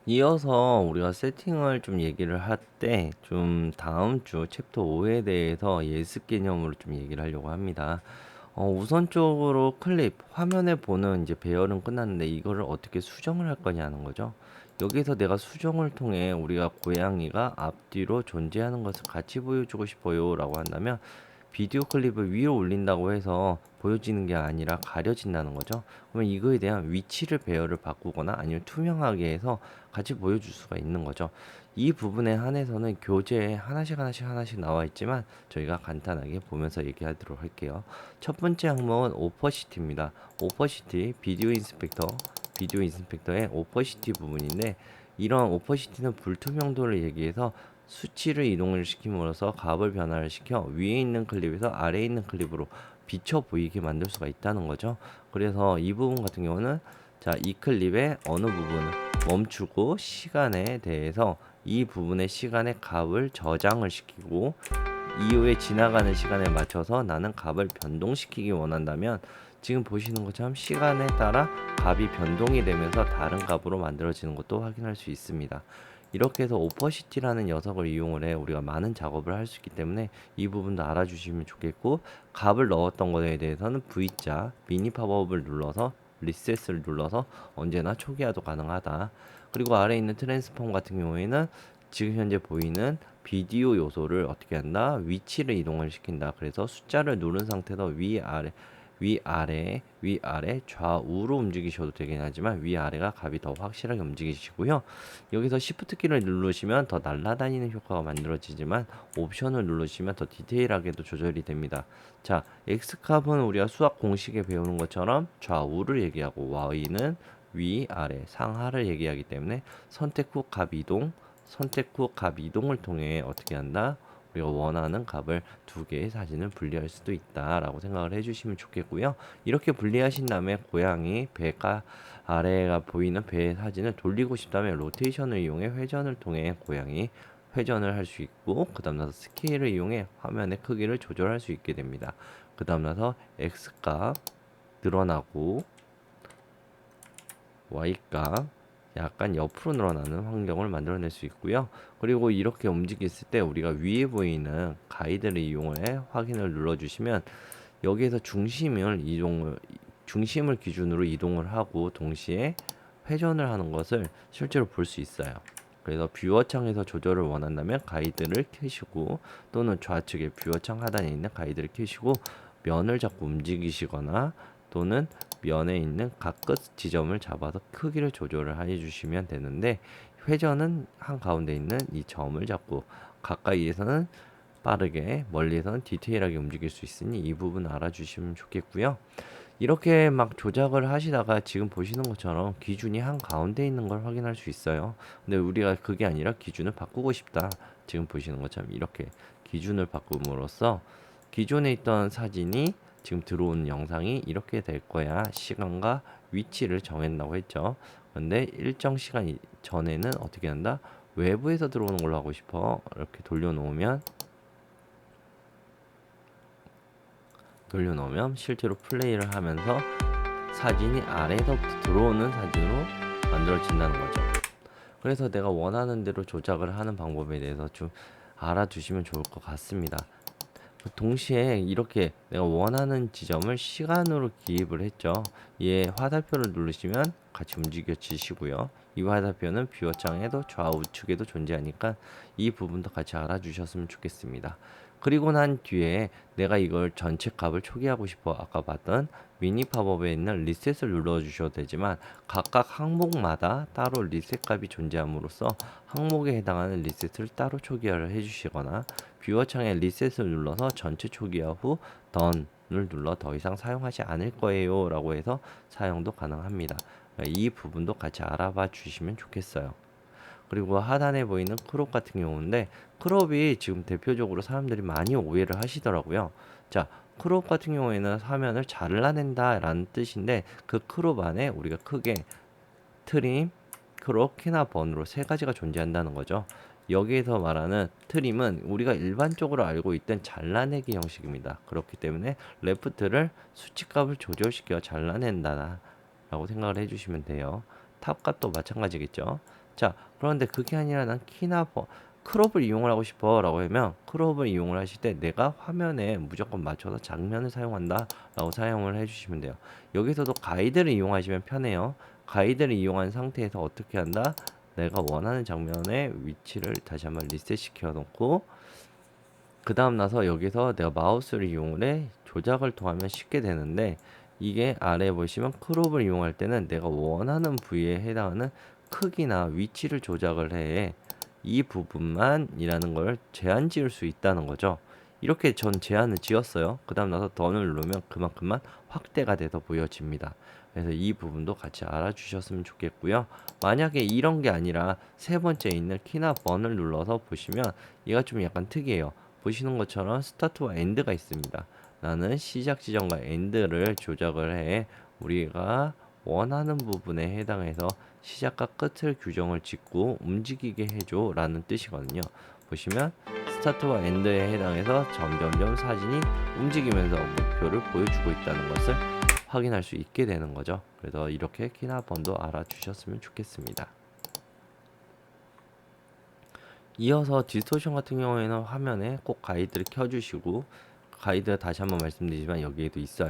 이어서 우리가 세팅을 좀 얘기를 할 때 좀 다음 주 챕터 5에 대해서 예습 개념으로 좀 얘기를 하려고 합니다. 우선적으로 클립, 화면에 보는 이제 배열은 끝났는데 이거를 어떻게 수정을 할 거냐는 거죠. 여기서 내가 수정을 통해 우리가 고양이가 앞뒤로 존재하는 것을 같이 보여주고 싶어요 라고 한다면 비디오 클립을 위로 올린다고 해서 보여지는 게 아니라 가려진다는 거죠. 그러면 이거에 대한 위치를 배열을 바꾸거나 아니면 투명하게 해서 같이 보여줄 수가 있는 거죠. 이 부분에 한해서는 교재에 하나씩 나와 있지만 저희가 간단하게 보면서 얘기하도록 할게요. 첫 번째 항목은 오퍼시티입니다. 오퍼시티 비디오 인스펙터의 오퍼시티 부분인데 이런 오퍼시티는 불투명도를 얘기해서 수치를 이동을 시킴으로써 값을 변화를 시켜 위에 있는 클립에서 아래에 있는 클립으로 비쳐 보이게 만들 수가 있다는 거죠. 그래서 이 부분 같은 경우는 자, 이 클립의 어느 부분을 멈추고 시간에 대해서 이 부분의 시간의 값을 저장을 시키고 이후에 지나가는 시간에 맞춰서 나는 값을 변동시키기 원한다면 지금 보시는 것처럼 시간에 따라 값이 변동이 되면서 다른 값으로 만들어지는 것도 확인할 수 있습니다. 이렇게 해서 오퍼시티라는 녀석을 이용을 해 우리가 많은 작업을 할 수 있기 때문에 이 부분도 알아주시면 좋겠고, 값을 넣었던 것에 대해서는 V자 미니 팝업을 눌러서 리셋을 눌러서 언제나 초기화도 가능하다. 그리고 아래에 있는 트랜스폼 같은 경우에는 지금 현재 보이는 비디오 요소를 어떻게 한다? 위치를 이동을 시킨다. 그래서 숫자를 누른 상태에서 위아래, 좌우로 움직이셔도 되긴 하지만 위아래가 값이 더 확실하게 움직이시고요. 여기서 Shift 키를 누르시면 더 날아다니는 효과가 만들어지지만 옵션을 누르시면 더 디테일하게도 조절이 됩니다. 자, X값은 우리가 수학 공식에 배우는 것처럼 좌우를 얘기하고 Y는 위아래, 상하를 얘기하기 때문에 선택 후 값 이동을 통해 어떻게 한다? 우리가 원하는 값을 두 개의 사진을 분리할 수도 있다라고 생각을 해주시면 좋겠고요. 이렇게 분리하신 다음에 고양이 배가 아래가 보이는 배의 사진을 돌리고 싶다면 로테이션을 이용해 회전을 통해 고양이 회전을 할 수 있고, 그 다음 나서 스케일을 이용해 화면의 크기를 조절할 수 있게 됩니다. 그 다음 나서 X값 늘어나고 Y값 약간 옆으로 늘어나는 환경을 만들어낼 수 있고요. 그리고 이렇게 움직였을 때 우리가 위에 보이는 가이드를 이용해 확인을 눌러주시면 여기에서 중심을 기준으로 이동을 하고 동시에 회전을 하는 것을 실제로 볼 수 있어요. 그래서 뷰어 창에서 조절을 원한다면 가이드를 켜시고, 또는 좌측에 뷰어 창 하단에 있는 가이드를 켜시고 면을 자꾸 움직이시거나 또는 면에 있는 각 끝 지점을 잡아서 크기를 조절을 해 주시면 되는데, 회전은 한가운데 있는 이 점을 잡고 가까이에서는 빠르게, 멀리에서는 디테일하게 움직일 수 있으니 이 부분 알아주시면 좋겠고요. 이렇게 막 조작을 하시다가 지금 보시는 것처럼 기준이 한가운데 있는 걸 확인할 수 있어요. 근데 우리가 그게 아니라 기준을 바꾸고 싶다. 지금 보시는 것처럼 이렇게 기준을 바꿈으로써 기존에 있던 사진이 지금 들어온 영상이 이렇게 될 거야. 시간과 위치를 정했다고 했죠. 근데 일정 시간 전에는 어떻게 한다? 외부에서 들어오는 걸로 하고 싶어. 이렇게 돌려놓으면 실제로 플레이를 하면서 사진이 아래에서부터 들어오는 사진으로 만들어진다는 거죠. 그래서 내가 원하는 대로 조작을 하는 방법에 대해서 좀 알아두시면 좋을 것 같습니다. 동시에 이렇게 내가 원하는 지점을 시간으로 기입을 했죠. 얘 화살표를 누르시면 같이 움직여지시고요. 이 화살표는 뷰어창에도 좌우측에도 존재하니까 이 부분도 같이 알아주셨으면 좋겠습니다. 그리고 난 뒤에 내가 이걸 전체 값을 초기화하고 싶어 아까 봤던 미니 팝업에 있는 리셋을 눌러주셔도 되지만, 각각 항목마다 따로 리셋 값이 존재함으로써 항목에 해당하는 리셋을 따로 초기화를 해주시거나, 뷰어 창에 리셋을 눌러서 전체 초기화 후 던을 눌러 더 이상 사용하지 않을 거예요 라고 해서 사용도 가능합니다. 이 부분도 같이 알아봐 주시면 좋겠어요. 그리고 하단에 보이는 크롭 같은 경우인데, 크롭이 지금 대표적으로 사람들이 많이 오해를 하시더라고요. 자, 크롭 같은 경우에는 화면을 잘라낸다 라는 뜻인데, 그 크롭 안에 우리가 크게 트림, 크롭, 키나 번으로 세 가지가 존재한다는 거죠. 여기에서 말하는 트림은 우리가 일반적으로 알고 있던 잘라내기 형식입니다. 그렇기 때문에 레프트를 수치값을 조절시켜 잘라낸다 라고 생각을 해주시면 돼요. 탑 값도 마찬가지겠죠. 자, 그런데 그게 아니라 난 키나 크롭을 이용을 하고 싶어 라고 하면 크롭을 이용을 하실 때 내가 화면에 무조건 맞춰서 장면을 사용한다 라고 사용을 해주시면 돼요. 여기서도 가이드를 이용하시면 편해요. 가이드를 이용한 상태에서 어떻게 한다? 내가 원하는 장면의 위치를 다시 한번 리셋 시켜 놓고 그 다음 나서 여기서 내가 마우스를 이용을 해 조작을 통하면 쉽게 되는데, 이게 아래에 보시면 크롭을 이용할 때는 내가 원하는 부위에 해당하는 크기나 위치를 조작을 해 이 부분만이라는 걸 제한 지을 수 있다는 거죠. 이렇게 전 제한을 지었어요. 그 다음 나서 던을 누르면 그만큼만 확대가 돼서 보여집니다. 그래서 이 부분도 같이 알아주셨으면 좋겠고요. 만약에 이런 게 아니라 세 번째 있는 키나 번을 눌러서 보시면 얘가 좀 약간 특이해요. 보시는 것처럼 스타트와 엔드가 있습니다. 나는 시작 지점과 엔드를 조작을 해 우리가 원하는 부분에 해당해서 시작과 끝을 규정을 짓고 움직이게 해줘 라는 뜻이거든요. 보시면 스타트와 엔드에 해당해서 점점점 사진이 움직이면서 목표를 보여주고 있다는 것을 확인할 수 있게 되는 거죠. 그래서 이렇게 키나 번도 알아주셨으면 좋겠습니다. 이어서 디스토션 같은 경우에는 화면에 꼭 가이드를 켜주시고, 가이드 다시 한번 말씀드리지만 여기에도 있어요.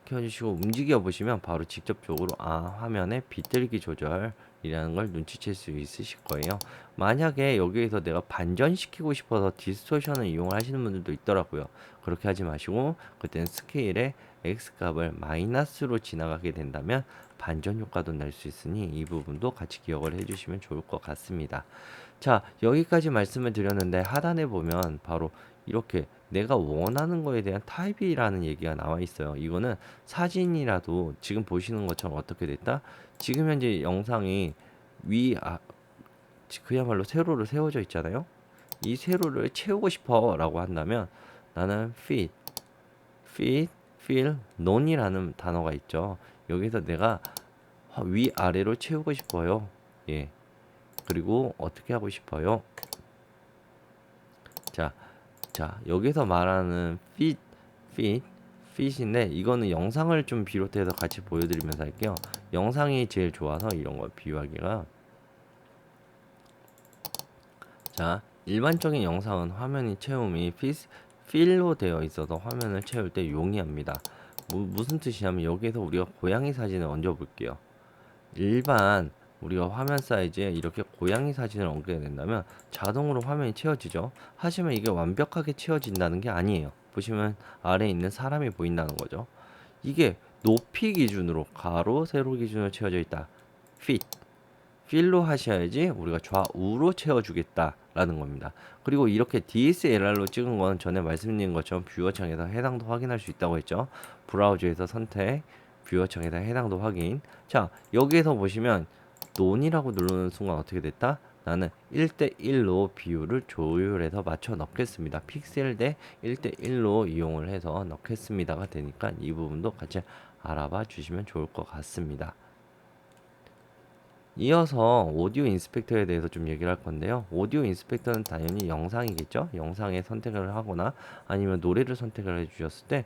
켜주시고 움직여 보시면 바로 직접적으로 화면에 비틀기 조절이라는 걸 눈치챌 수 있으실 거예요. 만약에 여기에서 내가 반전시키고 싶어서 디스토션을 이용을 하시는 분들도 있더라고요. 그렇게 하지 마시고 그때는 스케일의 X 값을 마이너스로 지나가게 된다면 반전 효과도 낼 수 있으니 이 부분도 같이 기억을 해주시면 좋을 것 같습니다. 자, 여기까지 말씀을 드렸는데 하단에 보면 바로 이렇게 내가 원하는 거에 대한 타입이라는 얘기가 나와 있어요. 이거는 사진이라도 지금 보시는 것처럼 어떻게 됐다? 지금 현재 영상이 그야말로 세로로 세워져 있잖아요. 이 세로를 채우고 싶어 라고 한다면 나는 fill, none이라는 단어가 있죠. 여기서 내가 위아래로 채우고 싶어요. 예. 그리고 어떻게 하고 싶어요? 자, 여기서 말하는 fit인데 이거는 영상을 좀 비롯해서 같이 보여드리면서 할게요. 영상이 제일 좋아서 이런 거 비유하기가. 자, 일반적인 영상은 화면이 채움이 필로 되어 있어서 화면을 채울 때 용이합니다. 무슨 뜻이냐면 여기에서 우리가 고양이 사진을 얹어 볼게요. 일반 우리가 화면 사이즈에 이렇게 고양이 사진을 얹게 된다면 자동으로 화면이 채워지죠. 하지만 이게 완벽하게 채워진다는 게 아니에요. 보시면 아래에 있는 사람이 보인다는 거죠. 이게 높이 기준으로 가로 세로 기준으로 채워져 있다. 필로 하셔야지 우리가 좌우로 채워주겠다라는 겁니다. 그리고 이렇게 DSLR로 찍은 건 전에 말씀드린 것처럼 뷰어 창에서 해당도 확인할 수 있다고 했죠. 브라우저에서 선택, 뷰어 창에서 해당도 확인. 자, 여기에서 보시면 논이라고 누르는 순간 어떻게 됐다? 나는 1대1로 비율을 조율해서 맞춰 넣겠습니다. 픽셀 대 1대1로 이용을 해서 넣겠습니다가 되니까 이 부분도 같이 알아봐 주시면 좋을 것 같습니다. 이어서 오디오 인스펙터에 대해서 좀 얘기를 할 건데요. 오디오 인스펙터는 당연히 영상이겠죠. 영상에 선택을 하거나 아니면 노래를 선택을 해주셨을 때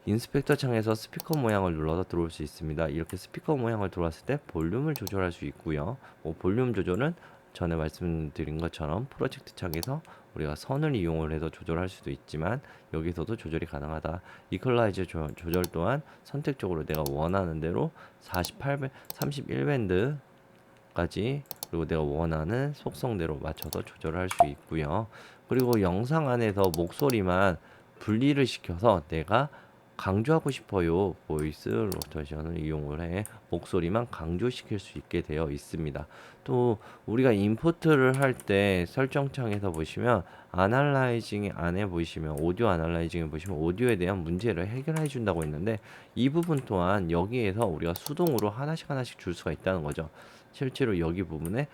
인스펙터 창에서 스피커 모양을 눌러서 들어올 수 있습니다. 이렇게 스피커 모양을 들어왔을 때 볼륨을 조절할 수 있고요. 볼륨 조절은 전에 말씀드린 것처럼 프로젝트 창에서 우리가 선을 이용을 해서 조절할 수도 있지만 여기서도 조절이 가능하다. 이퀄라이저 조절 또한 선택적으로 내가 원하는 대로 31밴드까지 그리고 내가 원하는 속성대로 맞춰서 조절을 할 수 있고요. 그리고 영상 안에서 목소리만 분리를 시켜서 내가 강조하고 싶어요. 보이스 로테이션을 이용을 해 목소리만 강조시킬 수 있게 되어 있습니다. 또 우리가 임포트를 할 때 설정창에서 보시면 아날라이징 안에 보시면 오디오 아날라이징에 보시면 오디오에 대한 문제를 해결해 준다고 했는데 이 부분 또한 여기에서 우리가 수동으로 하나씩 줄 수가 있다는 거죠. 실제로 여기 부분에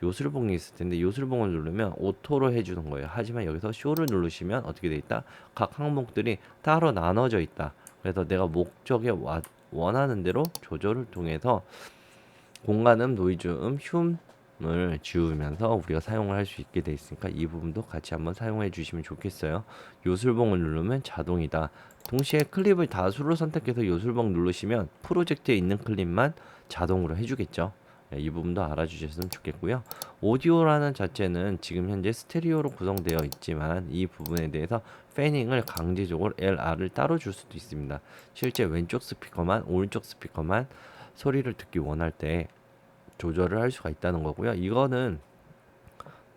요술봉이 있을 텐데 요술봉을 누르면 오토로 해주는 거예요. 하지만 여기서 쇼를 누르시면 어떻게 돼 있다? 각 항목들이 따로 나눠져 있다. 그래서 내가 목적에 원하는 대로 조절을 통해서 공간음, 노이즈음, 흉을 지우면서 우리가 사용을 할 수 있게 돼 있으니까 이 부분도 같이 한번 사용해 주시면 좋겠어요. 요술봉을 누르면 자동이다. 동시에 클립을 다수로 선택해서 요술봉 누르시면 프로젝트에 있는 클립만 자동으로 해주겠죠. 자, 이 부분도 알아주셨으면 좋겠고요. 오디오라는 자체는 지금 현재 스테레오로 구성되어 있지만 이 부분에 대해서 패닝을 강제적으로 LR을 따로 줄 수도 있습니다. 실제 왼쪽 스피커만, 오른쪽 스피커만 소리를 듣기 원할 때 조절을 할 수가 있다는 거고요. 이거는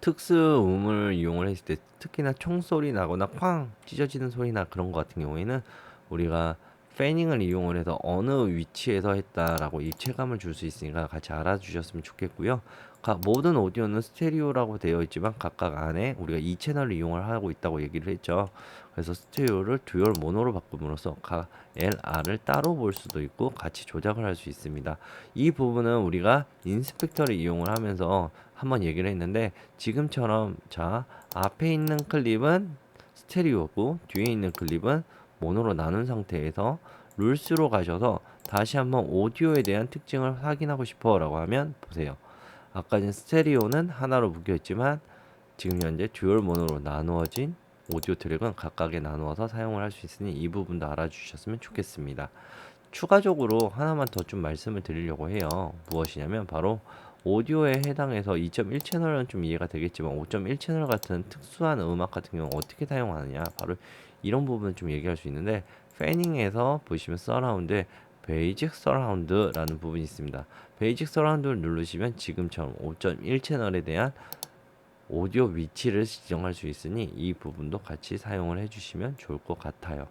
특수음을 이용을 했을 때 특히나 총소리 나거나 쾅 찢어지는 소리나 그런 것 같은 경우에는 우리가 패닝을 이용을 해서 어느 위치에서 했다라고 입체감을 줄 수 있으니까 같이 알아주셨으면 좋겠고요. 모든 오디오는 스테레오라고 되어 있지만 각각 안에 우리가 이 채널을 이용을 하고 있다고 얘기를 했죠. 그래서 스테레오를 듀얼 모노로 바꿈으로써 각 LR을 따로 볼 수도 있고 같이 조작을 할 수 있습니다. 이 부분은 우리가 인스펙터를 이용을 하면서 한번 얘기를 했는데 지금처럼 자 앞에 있는 클립은 스테레오고 뒤에 있는 클립은 모노로 나눈 상태에서 룰스로 가셔서 다시 한번 오디오에 대한 특징을 확인하고 싶어 라고 하면 보세요. 아까 전 스테레오는 하나로 묶여있지만 지금 현재 듀얼 모노로 나누어진 오디오 트랙은 각각에 나누어서 사용을 할 수 있으니 이 부분도 알아주셨으면 좋겠습니다. 추가적으로 하나만 더 좀 말씀을 드리려고 해요. 무엇이냐면 바로 오디오에 해당해서 2.1 채널은 좀 이해가 되겠지만 5.1 채널 같은 특수한 음악 같은 경우는 어떻게 사용하느냐 바로 이런 부분을 좀 얘기할 수 있는데 패닝에서 보시면 서라운드에 베이직 서라운드라는 부분이 있습니다. 베이직 서라운드를 누르시면 지금처럼 5.1 채널에 대한 오디오 위치를 지정할 수 있으니 이 부분도 같이 사용을 해주시면 좋을 것 같아요.